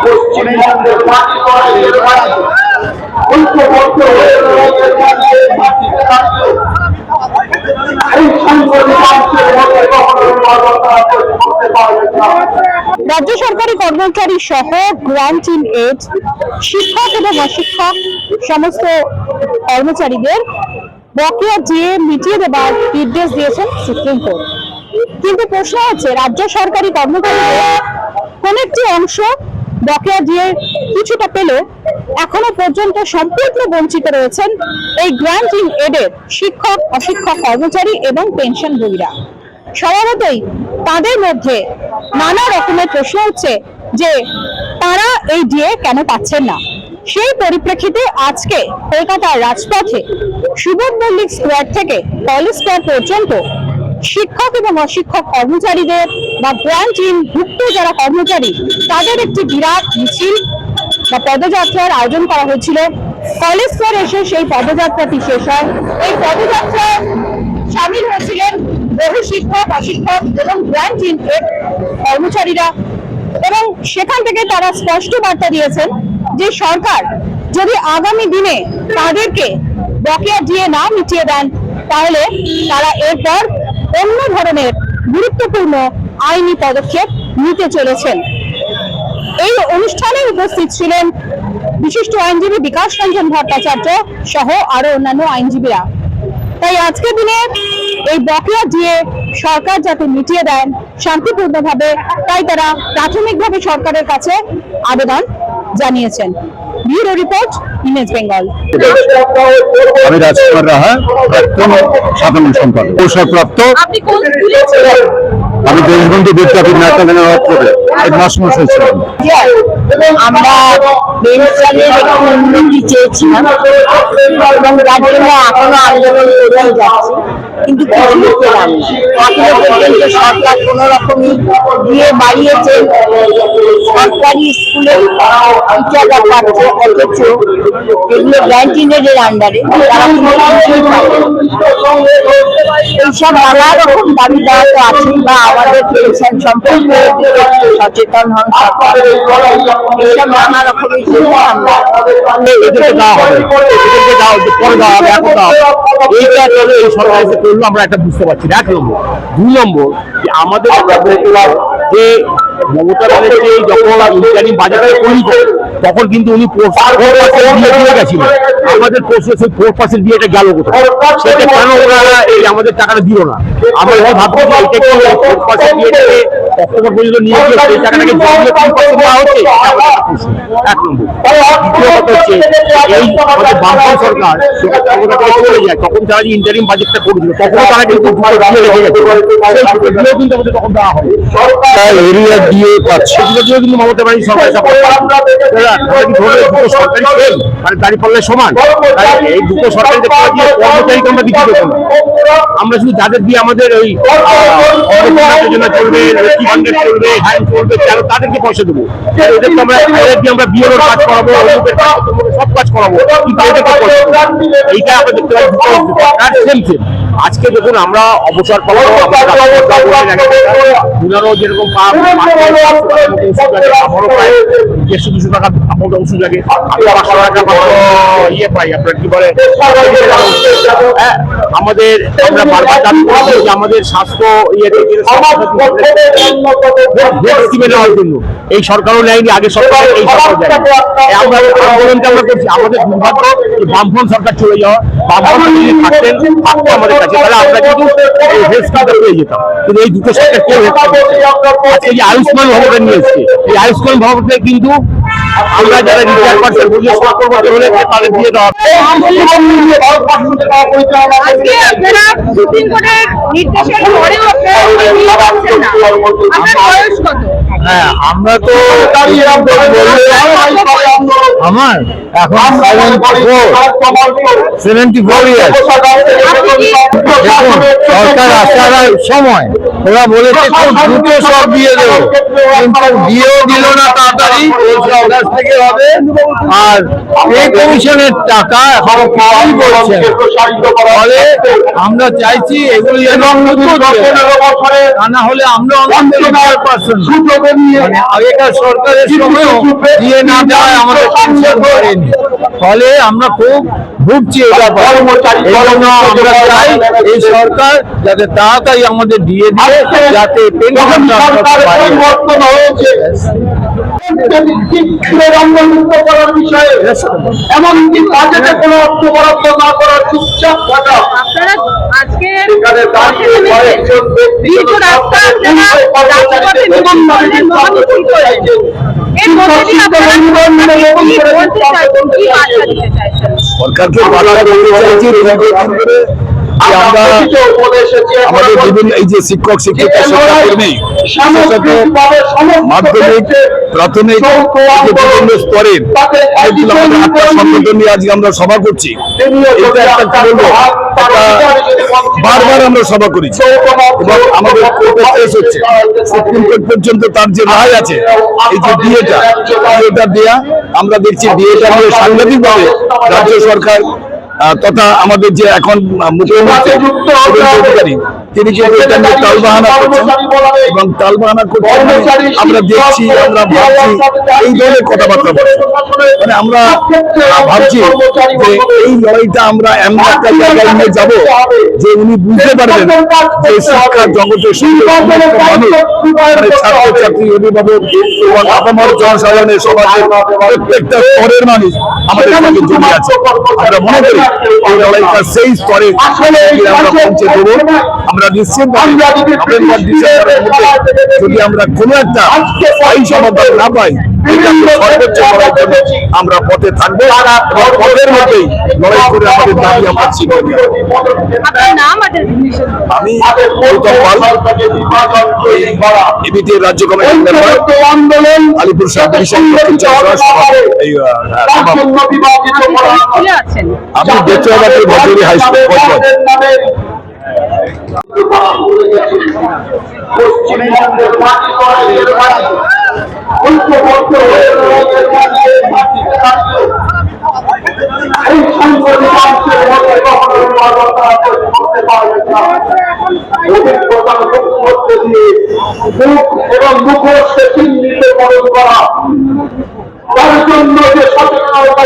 পশ্চিমবঙ্গের মাটি করার মাটি ঐক্যবদ্ধ হয়ে মাটিতে থাকলে এই সংগঠনের মধ্যে কখনো করতে পারবে না। রাজ্য সরকারি কর্মচারী সহ গ্রান্ট ইন এড শিক্ষক এবং অশিক্ষক সমস্ত কর্মচারীদের বকেয়া দিয়ে মিটিয়ে দেবার নির্দেশ দিয়েছেন সুপ্রিম কোর্ট। কিন্তু প্রশ্ন হচ্ছে, রাজ্য সরকারি কর্মচারীদের কোন একটি অংশ বকেয়া দিয়ে কিছুটা পেলেও এখনো পর্যন্ত সম্পূর্ণ বঞ্চিত রয়েছেন এই গ্রান্ট ইন এডের শিক্ষক অশিক্ষক কর্মচারী এবং পেনশনভোগীরা। স্বভাবতই তাদের মধ্যে নানা রকমের প্রশ্ন হচ্ছে যে তারা এই ডিএ কেন পাচ্ছেন না। সেই পরিপ্রেক্ষিতে আজকে কলকাতার রাজপথে সুবোধ মল্লিক স্কোয়ার থেকে কলেজ স্কোয়ার পর্যন্ত শিক্ষক এবং অশিক্ষক কর্মচারীদের বা গ্রান্ট ইন ভুক্ত যারা কর্মচারী তাদের একটি বিরাট মিছিল বা পদযাত্রার আয়োজন করা হয়েছিল। কলেজ স্কোয়ার এসে সেই পদযাত্রাটি শেষ হয়। এই পদযাত্রায় সামিল হয়েছিলেন বহু শিক্ষক অশিক্ষক এবং গ্রান্ট ইন এড কর্মচারীরা, এবং সেখান থেকে তারা স্পষ্ট বার্তা দিয়েছেন যে সরকার যদি আগামী দিনে তাদেরকে বকেয়া দিয়ে না মিটিয়ে দেন তাহলে তারা এরপর অন্য ধরনের গুরুত্বপূর্ণ আইনি পদক্ষেপ নিতে চলেছেন। এই অনুষ্ঠানে উপস্থিত ছিলেন বিশিষ্ট আইনজীবী বিকাশ রঞ্জন ভট্টাচার্য সহ আরো অন্যান্য আইনজীবীরা। তাই আজকের দিনে এই বকেয়া দিয়ে সরকার যাতে মিটিয়ে দেন শান্তিপূর্ণভাবে, তাই তারা প্রাথমিকভাবে সরকারের কাছে আবেদন জানিয়েছেন। Bureau report, image Bengal. আমি রাজকুমার রাহা, প্রাক্তন সাধারণ সম্পাদক, অবসরপ্রাপ্ত। আমি দেশবন্ধু বিদ্যাপীঠ ন্যাশনাল হেডমাস্টার ছিলাম। আমরা পেনশনের একটু উন্নতি চেয়েছিলাম এবং তার জন্য এখনো আন্দোলন করেই যাচ্ছে, কিন্তু কিছু পেলাম না। এখনো পর্যন্ত সরকার কোন রকমই দিয়ে বাড়িয়েছে, সরকারি স্কুলে টিচাররা পাচ্ছে, অথচ এগুলো গ্রান্ট ইন এডের আন্ডারে তারা কিছুই পায়। এইসব নানা রকম দাবি দেওয়া তো আছে, বা আমাদের পেনশন সম্পর্কে সচেতন হন সরকার, এইসব নানা রকমের জন্য আমরা আমরা একটা বুঝতে পারছি না। 1 নম্বর। 2 নম্বর, আমাদের যে মমতা ব্যানার্জি যখন ইন্টারিম বাজেট তৈরি করে তখন কিন্তু উনি 4% দিয়ে গেছিলেন। আমাদের 4% দিয়ে এটা গেল কোথায়? সেটা কেন ওনারা এই আমাদের টাকাটা দিল না? আমরা ভাবছি এটা কি 4% দিয়ে অক্টোবর পর্যন্ত নিয়ে গিয়ে সেই টাকাটাকে দেওয়া হচ্ছে। 1 নম্বর। দ্বিতীয় কথা হচ্ছে, এই আমাদের বামফ্রন্ট সরকার ক্ষমতা থেকে চলে যায়, তখন তারা যে ইন্টারিম বাজেটটা করেছিল তখন তারা কিন্তু রেখে গেছে, কিন্তু আমাদের তখন দেওয়া হয় এরিয়া দিয়ে পাচ্ছে, কিন্তু মমতা ব্যানার্জি সরকার সরকারি ফেল মানে দাঁড়িপাল্লায় সমান। এই দুটো সরকারি কর্মচারীকে আমরা কিছু দেবো না, আমরা শুধু যাদের দিয়ে আমাদের ওই যোজনা চলবে, চলবে, হ্যান্ড চলবে, তাদেরকে পয়সা দেবো। এদেরকে আমরা বিএলওর কাজ করাবো, সব কাজ করাবো, কিন্তু এদেরকে এইটা আমরা দেখতে পাই। আজকে দেখুন আমরা অবসর পাবো, যেরকম $150-200 টাকা ওষুধ লাগে, 500 টাকা ইয়ে পাই, আপনার কি বলে আমাদের আমরা বারবার দাবি করছি যে আমাদের স্বাস্থ্য নেওয়ার জন্য এই সরকারও নেয়নি, আগে সরকার এই সরকার আমরা আন্দোলনটা আমরা করছি। আমাদের দুর্ভাগ্য বামফ্রন্ট সরকার চলে যাওয়া, বামফ্রন্ট যদি থাকতো আমাদের কাছে তাহলে আমরা কিন্তু এই হেলথ কার্ডটা পেয়ে যেতাম, কিন্তু এই দুটো সরকার কেউ আজকে যে আয়ুষ্মান ভবনটা নিয়ে এসছে, এই আয়ুষ্মান ভবনটা কিন্তু আমরা যারা রিটায়ার পার্সন বুঝে সরকার হলে তাদের দিয়ে দেওয়া। হ্যাঁ, আমরা তো আমার এখন 74 ইয়ার্স। দেখুন, সরকার আসার সময় ওরা বলেছে খুব দ্রুত সব দিয়ে দেবো, কিন্তু দিয়েও দিল না তাড়াতাড়ি, বলছে অগাস্ট থেকে হবে। আর পে কমিশনের টাকা এখন পাওয়াই বলছে, ফলে আমরা চাইছি এগুলি যেন দ্রুত দেয়। তা না হলে আমরা মানে আগেকার সরকারের সময়ও দিয়ে না দেওয়ায় আমাদের পেনশন করেনি, ফলে আমরা খুব ভুগছি এই ব্যাপারে। এই জন্য আমরা চাই এই সরকার যাতে তাড়াতাড়ি আমাদের দিয়ে দিয়ে যাতে পেনশন পরিবর্তন হয়েছে এমনকি বাজেটে কোনো অর্থ বরাদ্দ না করার চুপচাপ থাকা। আপনারা আজকে সেখানে দাঁড়িয়ে কয়েকজন ব্যক্তি দীর্ঘ রাস্তা আপনারা রাজপথে মিছিল করলেন, মহামিছিল করলেন। এর মধ্যে দিয়ে আপনারা কি বলতে চাইছেন, কি বার্তা দিতে চাইছেন? সরকারকে বার্তা দিতে চাইছি যে আমরা আমাদের বিভিন্ন এই যে শিক্ষক শিক্ষিকা শিক্ষাকর্মী মাধ্যমিক প্রাথমিক বিভিন্ন স্তরের অনেকগুলো আমাদের আত্মার সংগঠন নিয়ে আজকে আমরা সভা করছি। এটা একটা কি বলবো, বারবার আমরা সভা করেছি এবং আমাদের কোর্টে কেস হচ্ছে, সুপ্রিম কোর্ট পর্যন্ত তার যে রায় আছে এই যে ডিএটা দেয়া, আমরা দেখছি ডিএটা নিয়ে সাংঘাতিকভাবে রাজ্য সরকার তথা আমাদের যে এখন মুখ্যমন্ত্রী অধিকারী তিনি কিন্তু এটা নিয়ে তালবাহানা করছেন এবং তালবাহানা করছেন। আমরা দেখছি, আমরা ভাবছি এই ধরনের কথাবার্তা বলছেন, মানে আমরা ভাবছি যে এই লড়াইটা আমরা এমন একটা জায়গায় নিয়ে যাব যে উনি বুঝতে পারবেন যে শিক্ষা জগতের সঙ্গে মানুষ মানে ছাত্রছাত্রী অভিভাবক এবং আপামর জনসাধারণের সমাজের প্রত্যেকটা স্তরের মানুষ আমাদের সঙ্গে জড়িয়ে আছে। আমরা মনে করি এই লড়াইটা সেই স্তরে আমরা পৌঁছে দেবো। আমরা নিশ্চিতভাবে নভেম্বর ডিসেম্বরের মধ্যে যদি আমরা কোনো একটা স্থায়ী সমাধান না পাই, সর্বোচ্চ লড়াই জন্য আমরা পথে থাকবো এবং পথের মধ্যেই লড়াই করে আমাদের দাবি আমরা শিখে নিই। আমি গৌতম পাল, এবিটি রাজ্য কমিটির মেম্বার, আলিপুর সাব ডিভিশন আমি বেচুয়াবাদের ভদ্রী হাই স্কুল পশ্চিমবঙ্গের মাটি করাইয়ের মাটি ঐক্যবদ্ধ হয়ে এই সংগঠিত মানুষের মধ্যে কখনো করতে পারবেন না। অভিজ্ঞতার মধ্যে দিয়ে মুখ এবং মুখোশকে চিহ্নিত করা, তার জন্য যে